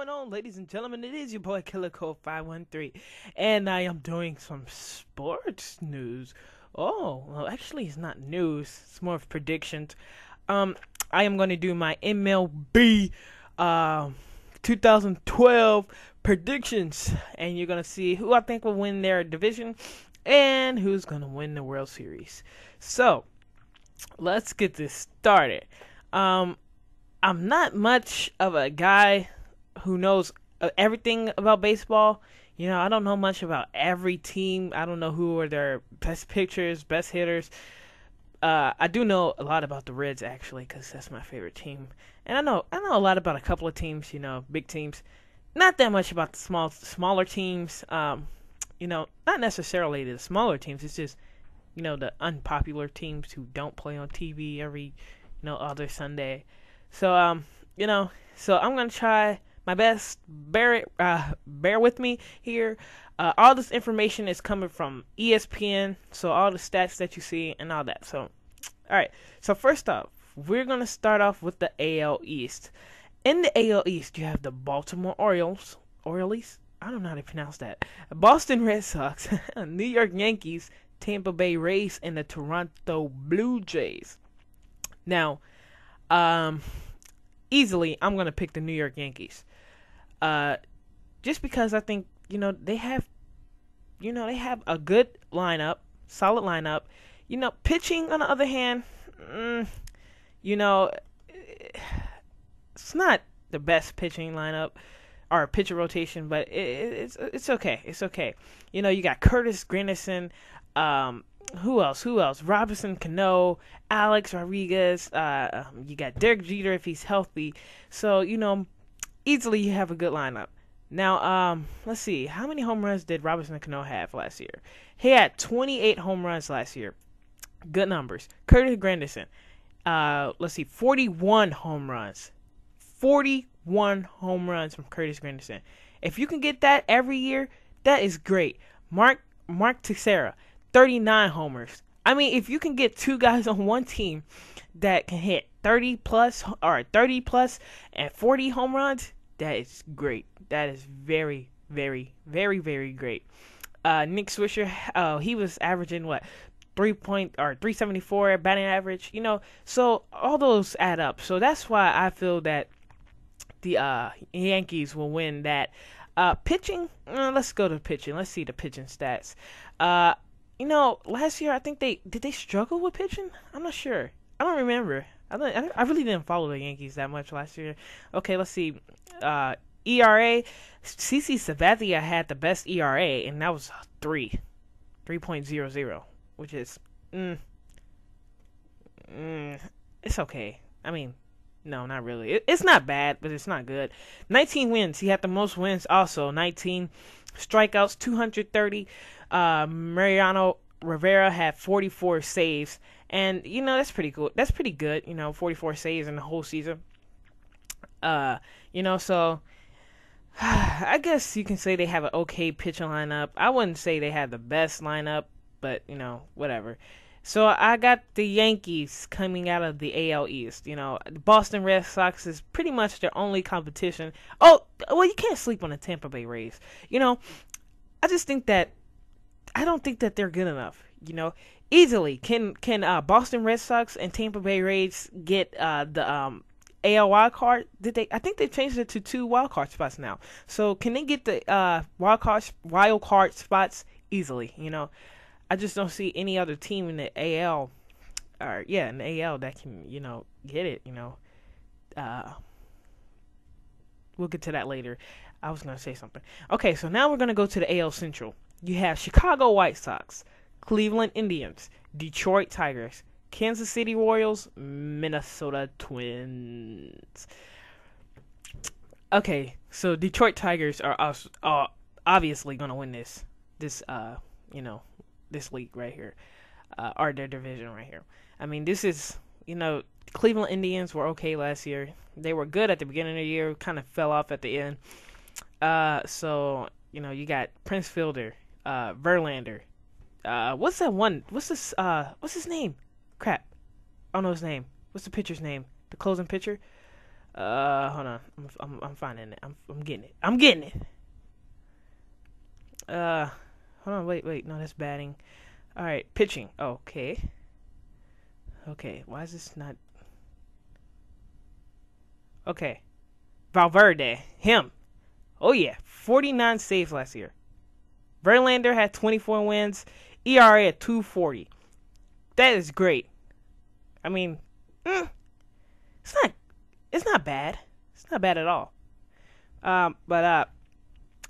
going on, ladies and gentlemen? It is your boy Killer Code 513, and I am doing some sports news. Oh, well, actually, it's not news, it's more of predictions. Um, I am going to do my MLB 2012 predictions, and you're going to see who I think will win their division and who's going to win the World Series. So, let's get this started. I'm not much of a guy who knows everything about baseball. I don't know much about every team. I don't know who are their best pitchers, best hitters. I do know a lot about the Reds actually, because that's my favorite team. And I know a lot about a couple of teams. Big teams. Not that much about the smaller teams. Not necessarily the smaller teams. It's just the unpopular teams who don't play on TV every other Sunday. So so I'm gonna try my best. Bear with me here. All this information is coming from ESPN, so all the stats that you see and all that. So, all right. So first off, we're gonna start off with the AL East. In the AL East, you have the Baltimore Orioles. I don't know how to pronounce that. Boston Red Sox, New York Yankees, Tampa Bay Rays, and the Toronto Blue Jays. Now, easily, I'm gonna pick the New York Yankees. Just because I think they have a good lineup, solid lineup. Pitching on the other hand, it's not the best pitching lineup or pitcher rotation, but it's okay. It's okay. You got Curtis Granderson. Who else? Robinson Cano, Alex Rodriguez. You got Derek Jeter if he's healthy. So easily you have a good lineup. Now, let's see. How many home runs did Robinson Cano have last year? He had 28 home runs last year. Good numbers. Curtis Granderson. Let's see. 41 home runs. 41 home runs from Curtis Granderson. If you can get that every year, that is great. Mark Teixeira. 39 homers. I mean, if you can get two guys on one team that can hit 30 plus and 40 home runs, that is great. That is very, very, very, very great. Nick Swisher, he was averaging 374 batting average. So all those add up. So that's why I feel that the Yankees will win that. Pitching, let's go to pitching. Let's see the pitching stats. Last year I think did they struggle with pitching? I'm not sure. I don't remember. I really didn't follow the Yankees that much last year. Okay, let's see. ERA. CC Sabathia had the best ERA, and that was 3.00, which is it's okay. I mean, no, not really. It's not bad, but it's not good. 19 wins. He had the most wins also. 19 strikeouts, 230. Mariano Rivera had 44 saves, and that's pretty cool. That's pretty good. 44 saves in the whole season. So I guess you can say they have an okay pitching lineup. I wouldn't say they have the best lineup, but whatever. So I got the Yankees coming out of the AL East. The Boston Red Sox is pretty much their only competition. Oh, well, you can't sleep on the Tampa Bay Rays. I just think that I don't think that they're good enough. Easily can Boston Red Sox and Tampa Bay Rays get the AL wild card? I think they changed it to 2 wild card spots now. So can they get the wild card spots easily? I just don't see any other team in the AL, in the AL that can get it. We'll get to that later. I was gonna say something. Okay, so now we're gonna go to the AL Central. You have Chicago White Sox, Cleveland Indians, Detroit Tigers, Kansas City Royals, Minnesota Twins. Okay, so Detroit Tigers are obviously gonna win this league right here, or their division right here. I mean, this is Cleveland Indians were okay last year. They were good at the beginning of the year, kind of fell off at the end. So you got Prince Fielder, Verlander. What's that one? What's his name? Crap. I don't know his name. What's the pitcher's name? The closing pitcher? Hold on. I'm finding it. I'm getting it. I'm getting it. Hold on. Wait. No, that's batting. All right, pitching. Okay. Okay. Why is this not? Okay. Valverde. Him. Oh yeah, 49 saves last year. Verlander had 24 wins. ERA at 2.40. That is great. I mean, it's not. It's not bad. It's not bad at all. But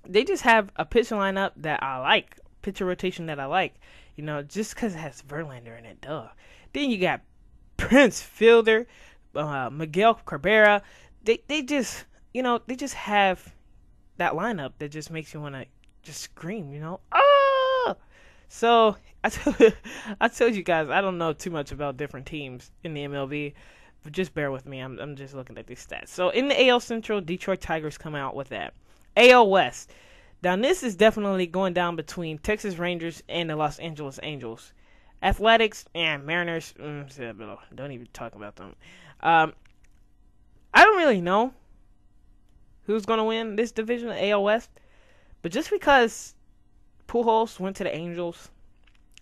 they just have a pitcher lineup that I like, pitcher rotation that I like. You know, just because it has Verlander in it, duh. Then you got Prince Fielder, Miguel Cabrera. They just, they just have that lineup that just makes you want to just scream, ah. So I told you guys I don't know too much about different teams in the MLB. But just bear with me. I'm just looking at these stats. So in the AL Central, Detroit Tigers come out with that. AL West. Now this is definitely going down between Texas Rangers and the Los Angeles Angels. Athletics and Mariners. Don't even talk about them. I don't really know who's going to win this division, the AL West. But just because Pujols went to the Angels,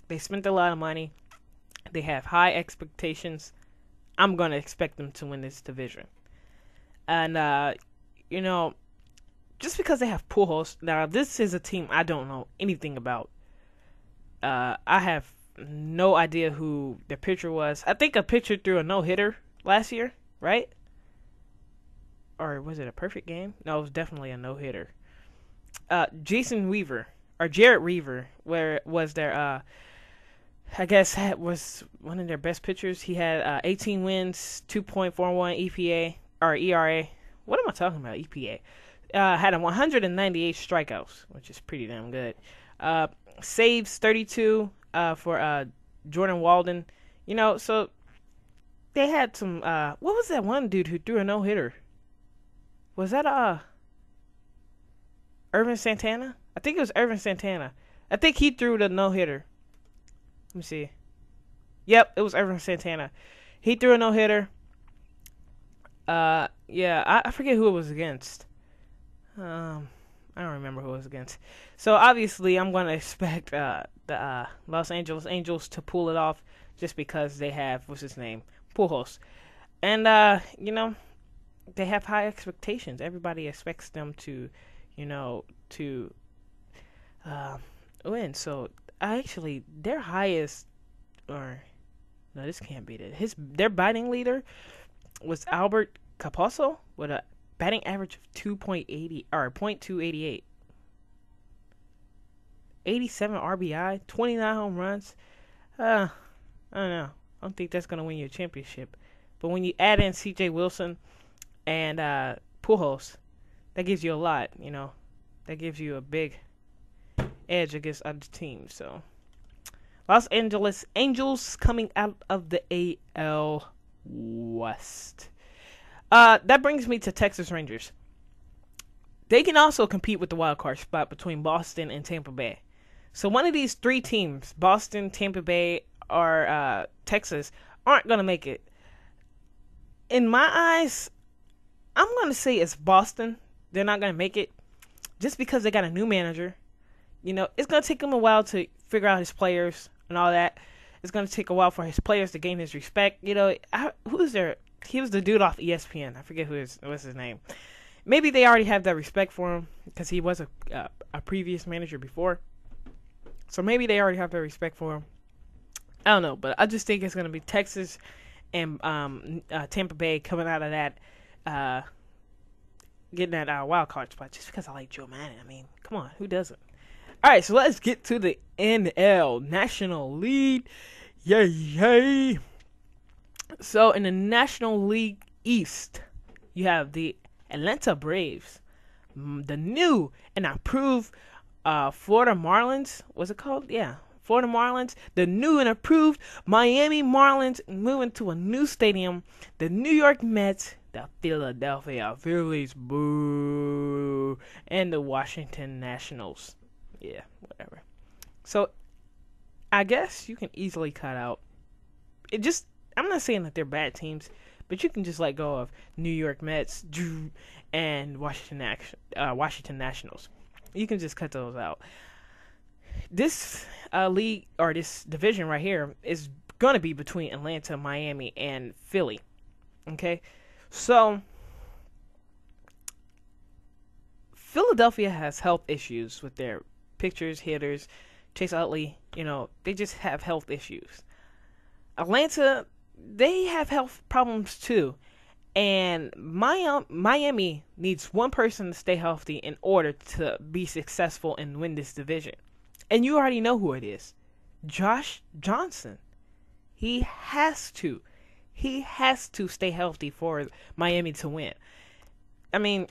they spent a lot of money. They have high expectations. I'm going to expect them to win this division. And, just because they have Pujols, now this is a team I don't know anything about. I have no idea who the pitcher was. I think a pitcher threw a no-hitter last year, right? Or was it a perfect game? No, it was definitely a no-hitter. Jared Weaver, was their, I guess, was one of their best pitchers. He had 18 wins, 2.41 EPA, or ERA. What am I talking about, EPA? Had 198 strikeouts, which is pretty damn good. Saves 32 for Jordan Walden. So they had some. What was that one dude who threw a no-hitter? Was that Irvin Santana? I think it was Irvin Santana. I think he threw the no-hitter. Let me see. Yep, it was Irvin Santana. He threw a no-hitter. Yeah, I forget who it was against. I don't remember who it was against. So obviously, I'm going to expect the Los Angeles Angels to pull it off, just because they have Pujols, and they have high expectations. Everybody expects them to win. So their highest, or no, this can't be it. Their batting leader was Albert Caposo with a batting average of 2.80 or .288. 87 RBI, 29 home runs. I don't know. I don't think that's gonna win you a championship. But when you add in C.J. Wilson and Pujols, that gives you a lot. That gives you a big edge against other teams. So, Los Angeles Angels coming out of the AL West. That brings me to Texas Rangers. They can also compete with the wild card spot between Boston and Tampa Bay. So one of these three teams, Boston, Tampa Bay, or Texas, aren't going to make it. In my eyes, I'm going to say it's Boston. They're not going to make it just because they got a new manager. It's going to take him a while to figure out his players and all that. It's going to take a while for his players to gain his respect. Who's there? He was the dude off ESPN. I forget what's his name. Maybe they already have that respect for him because he was a previous manager before. So maybe they already have that respect for him. I don't know, but I just think it's going to be Texas and Tampa Bay coming out of that, getting that wild card spot just because I like Joe Madden. I mean, come on, who doesn't? All right, so let's get to the NL National League. Yay! So in the National League East, you have the Atlanta Braves, the new and approved Florida Marlins. What's it called? Yeah, Florida Marlins. The new and approved Miami Marlins moving to a new stadium. The New York Mets, the Philadelphia Phillies, boo, and the Washington Nationals. Yeah, whatever. So I guess you can easily cut out. I'm not saying that they're bad teams, But you can just let go of New York Mets and Washington Nationals. You can just cut those out. This league or this division right here is going to be between Atlanta, Miami, and Philly. Okay, so Philadelphia has health issues with their pitchers, hitters. Chase Utley, they just have health issues. Atlanta, they have health problems too. And Miami needs one person to stay healthy in order to be successful and win this division. And you already know who it is. Josh Johnson. He has to stay healthy for Miami to win. I mean,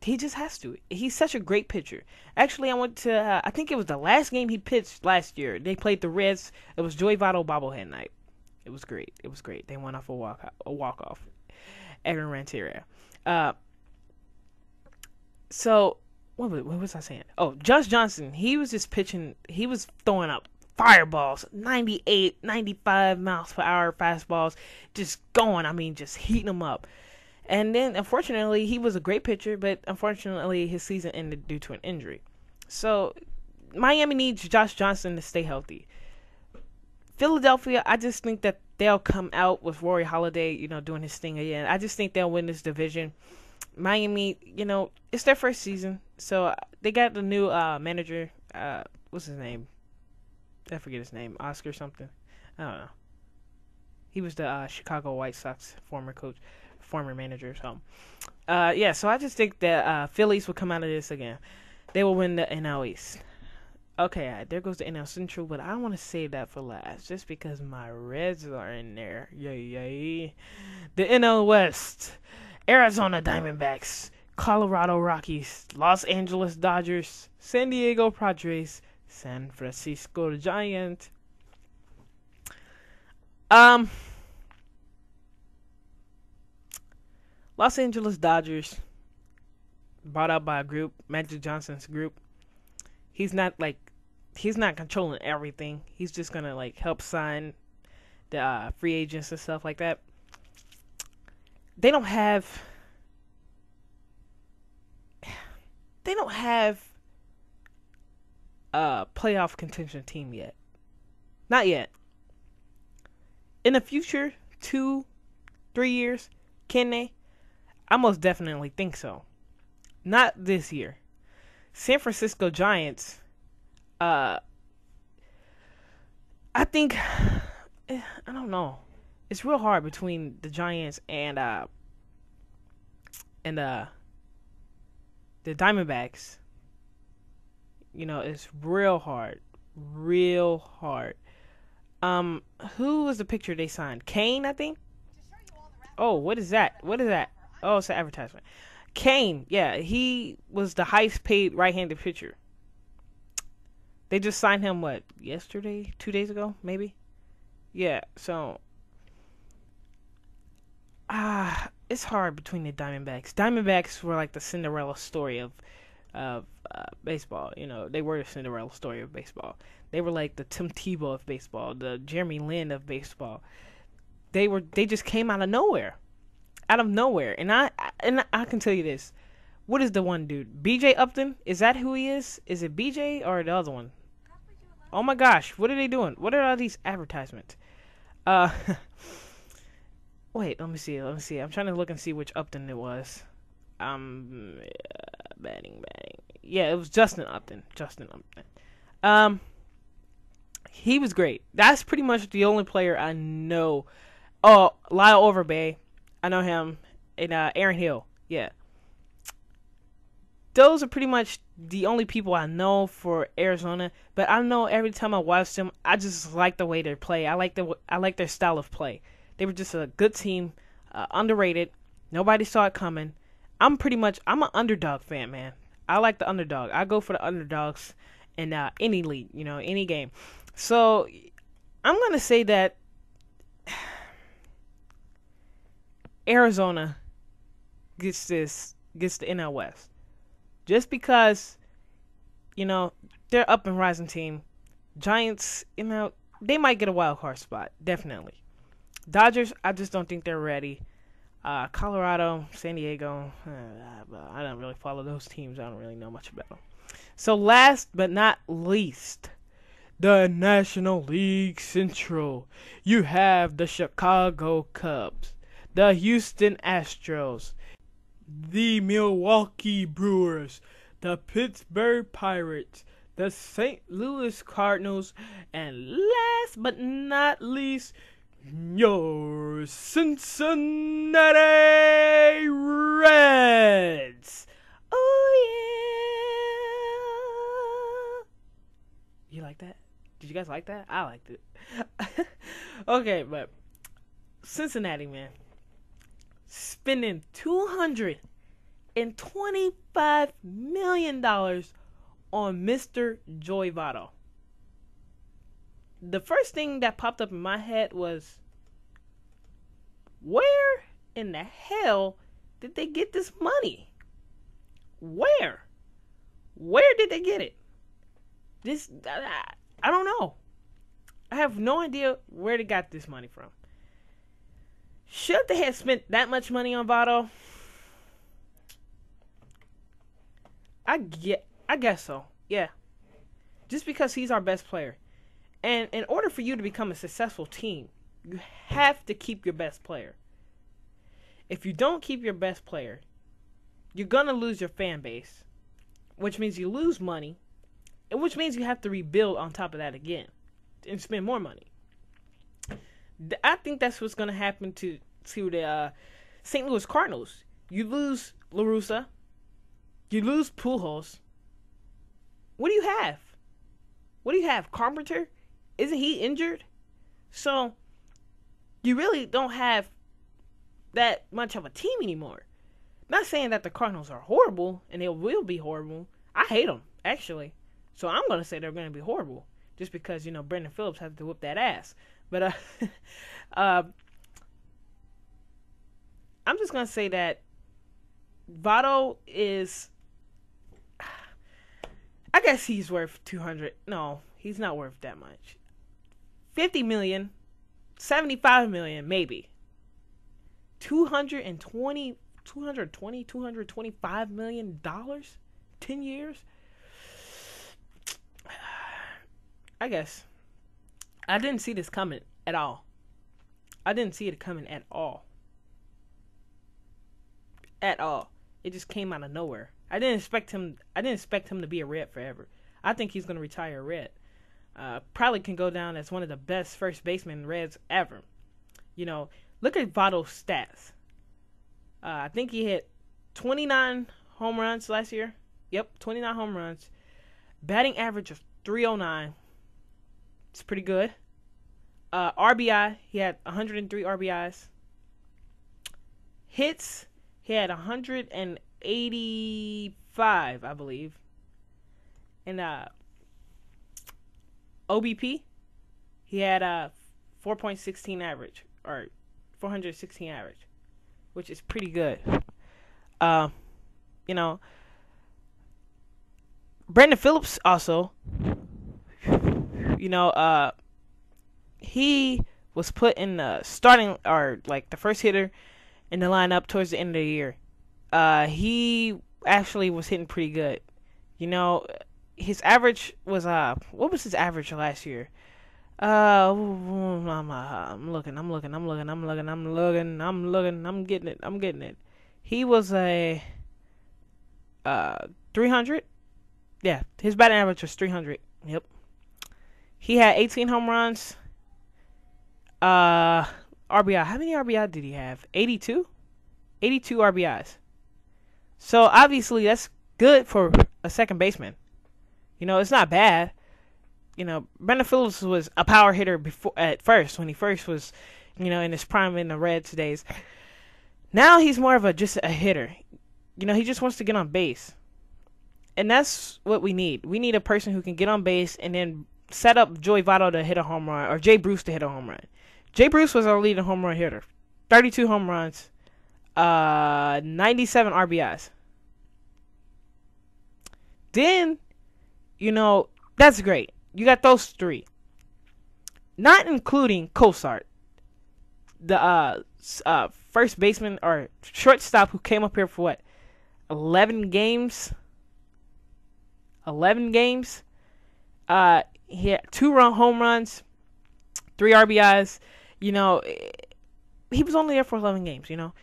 he just has to. He's such a great pitcher. Actually, I went to, I think it was the last game he pitched last year. They played the Reds. It was Joey Votto bobblehead night. It was great. They went off a walk-off. Aaron Renteria. So, what was I saying? Oh, Josh Johnson, he was just pitching. He was throwing up fireballs, 98, 95 miles per hour fastballs, just going. I mean, just heating them up. And then, unfortunately, he was a great pitcher, but unfortunately, his season ended due to an injury. So, Miami needs Josh Johnson to stay healthy. Philadelphia, I just think that they'll come out with Rory Halladay, doing his thing again. I just think they'll win this division. Miami, it's their first season, so they got the new manager. What's his name? I forget his name. Oscar something. I don't know. He was the Chicago White Sox former manager or something. So I just think that Phillies will come out of this again. They will win the NL East. Okay, there goes the NL Central, but I want to save that for last, just because my Reds are in there. Yay. The NL West. Arizona Diamondbacks, Colorado Rockies, Los Angeles Dodgers, San Diego Padres, San Francisco Giants. Los Angeles Dodgers, brought out by a group, Magic Johnson's group. He's not controlling everything. He's just gonna help sign the free agents and stuff like that. They don't have a playoff contention team yet. Not yet. In the future, 2-3 years, can they? I most definitely think so. Not this year. San Francisco Giants, I think, I don't know. It's real hard between the Giants and the Diamondbacks. It's real hard. Real hard. Who was the pitcher they signed? Kane, I think? Oh, what is that? Oh, it's an advertisement. Kane, yeah, he was the highest paid right-handed pitcher. They just signed him, yesterday? 2 days ago, maybe? Yeah, so it's hard between the Diamondbacks. Diamondbacks were like the Cinderella story of baseball. They were the Cinderella story of baseball. They were like the Tim Tebow of baseball, the Jeremy Lin of baseball. They just came out of nowhere. And I can tell you this. What is the one dude? BJ Upton? Is that who he is? Is it BJ or the other one? Oh my gosh, what are they doing? What are all these advertisements? Wait, let me see. I'm trying to look and see which Upton it was. Batting. Yeah, it was Justin Upton. He was great. That's pretty much the only player I know. Oh, Lyle Overbay. I know him. And Aaron Hill. Yeah. Those are pretty much the only people I know for Arizona. But I know every time I watch them, I just like the way they play. I like their style of play. They were just a good team, underrated. Nobody saw it coming. I'm an underdog fan, man. I like the underdog. I go for the underdogs in any league, any game. So I'm gonna say that Arizona gets the NL West. Just because, they're up and rising team. Giants, they might get a wild card spot, definitely. Dodgers, I just don't think they're ready. Colorado, San Diego, I don't really follow those teams. I don't really know much about them. So last but not least, the National League Central. You have the Chicago Cubs, the Houston Astros, the Milwaukee Brewers, the Pittsburgh Pirates, the St. Louis Cardinals, and last but not least, your Cincinnati Reds. Oh yeah. You like that? Did you guys like that? I liked it. Okay, but Cincinnati, man, spending $225 million on Mr. Joey Votto. The first thing that popped up in my head was, where in the hell did they get this money? Where did they get it? I don't know. I have no idea where they got this money from. Should they have spent that much money on Votto? I guess so. Yeah. Just because he's our best player. And in order for you to become a successful team, you have to keep your best player. If you don't keep your best player, you're going to lose your fan base, which means you lose money, and which means you have to rebuild on top of that again and spend more money. I think that's what's going to happen to the St. Louis Cardinals. You lose La Russa. You lose Pujols. What do you have? What do you have? Carpenter? Isn't he injured? So, you really don't have that much of a team anymore. Not saying that the Cardinals are horrible, and they will be horrible. I hate them, actually. So, I'm going to say they're going to be horrible. Just because, Brandon Phillips has to whip that ass. But, I'm just going to say that Votto is, I guess he's worth 200. No, he's not worth that much. 50 million, 75 million, maybe. 225 million dollars, 10 years. I guess I didn't see this coming at all. I didn't see it coming at all. At all. It just came out of nowhere. I didn't expect him to be a Red forever. I think he's going to retire a Red. Probably can go down as one of the best first baseman Reds ever. Look at Votto's stats. I think he hit 29 home runs last year. Yep, 29 home runs. Batting average of 309. It's pretty good. RBI, he had 103 RBIs. Hits, he had 185, I believe. And OBP, he had a 4.16 average, or 416 average, which is pretty good. Brandon Phillips also, he was put in the starting, or like the first hitter in the lineup towards the end of the year. He actually was hitting pretty good. His average was what was his average last year? I'm getting it. He was a 300. Yeah, his batting average was 300. Yep. He had 18 home runs. RBI. How many RBI did he have? 82? 82 RBIs. So obviously that's good for a second baseman. It's not bad. Brandon Phillips was a power hitter at first, when he first was, in his prime in the Reds days. Now he's more of just a hitter. He just wants to get on base. And that's what we need. We need a person who can get on base and then set up Joey Votto to hit a home run, or Jay Bruce to hit a home run. Jay Bruce was our leading home run hitter. 32 home runs, 97 RBIs. Then, that's great. You got those three. Not including Cosart. the first baseman or shortstop who came up here for what, 11 games. 11 games. He had 2 home runs, 3 RBIs. You know, he was only there for 11 games. You know,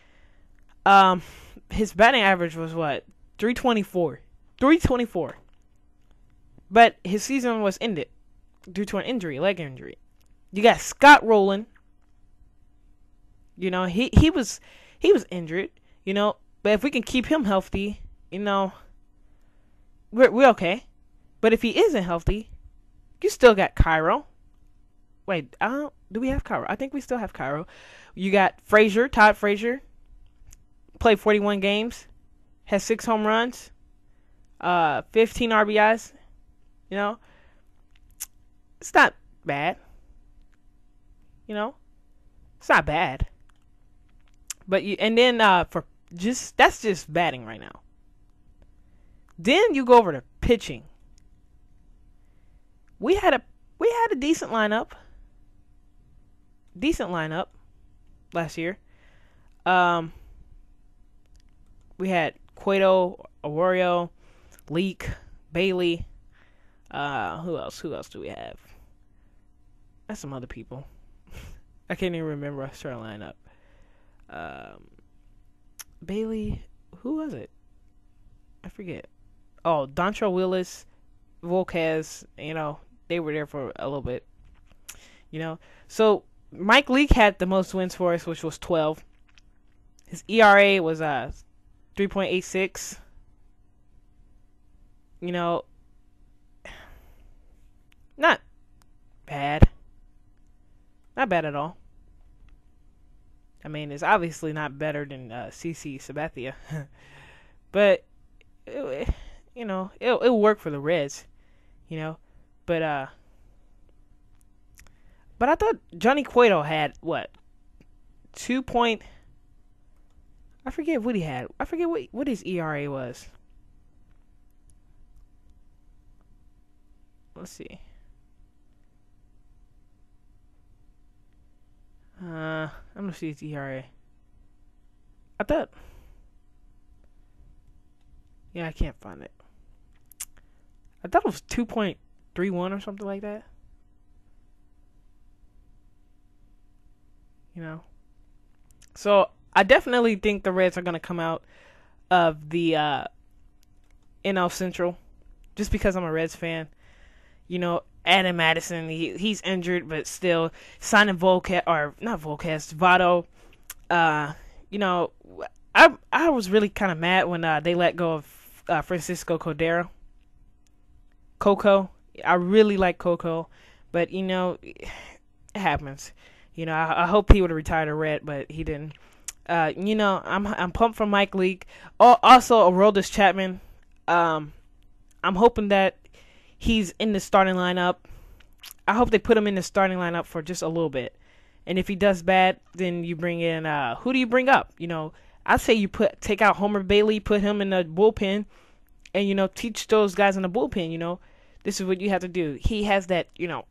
his batting average was what, 324. 324. But his season was ended due to an injury, leg injury. You got Scott Rowland. You know, he was injured. You know, but if we can keep him healthy, you know, we're okay. But if he isn't healthy, you still got Cairo. Wait, do we have Cairo? I think we still have Cairo. You got Frazier, Todd Frazier. Played 41 games. Has 6 home runs. 15 RBIs. You know, it's not bad. You know, it's not bad. But and then that's just batting right now. Then you go over to pitching. We had a decent lineup. Last year. We had Cueto, Awario, Leak, Bailey. Who else do we have? That's some other people. I can't even remember our starting lineup. Bailey, who was it? I forget. Oh, Dontrell Willis, Volquez, you know, they were there for a little bit. You know, so Mike Leake had the most wins for us, which was 12. His ERA was 3.86. You know, not bad. Not bad at all. I mean, it's obviously not better than CC Sabathia. But, you know, it'll work for the Reds. You know, but I thought Johnny Cueto had, what, 2 point... I forget what he had. I forget what his ERA was. Let's see. I'm gonna see his ERA. I thought. Yeah, I can't find it. I thought it was 2.31 or something like that. You know. So I definitely think the Reds are gonna come out of the NL Central, just because I'm a Reds fan. You know, Adam Madison, he's injured, but still signing Votto. You know, I was really kind of mad when they let go of Francisco Cordero. Coco, I really like Coco, but you know, it happens. You know, I hope he would have retired a Red, but he didn't. You know, I'm pumped for Mike Leake. Also, Aroldis Chapman. I'm hoping that he's in the starting lineup. I hope they put him in the starting lineup for just a little bit. And if he does bad, then you bring in, who do you bring up? You know, I say you take out Homer Bailey, put him in the bullpen, and, you know, teach those guys in the bullpen, you know, this is what you have to do. He has that, you know,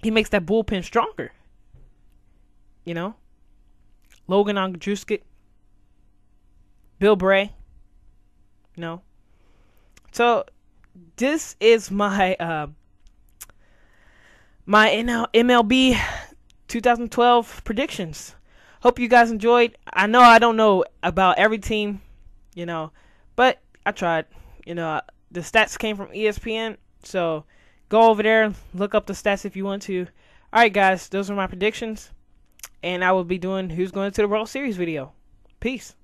he makes that bullpen stronger. You know? Logan Andrusky, Bill Bray, you know. So, this is my my MLB 2012 predictions. Hope you guys enjoyed. I know I don't know about every team, you know, but I tried. You know, the stats came from ESPN, so go over there, look up the stats if you want to. All right, guys, those are my predictions, and I will be doing Who's Going to the World Series video. Peace.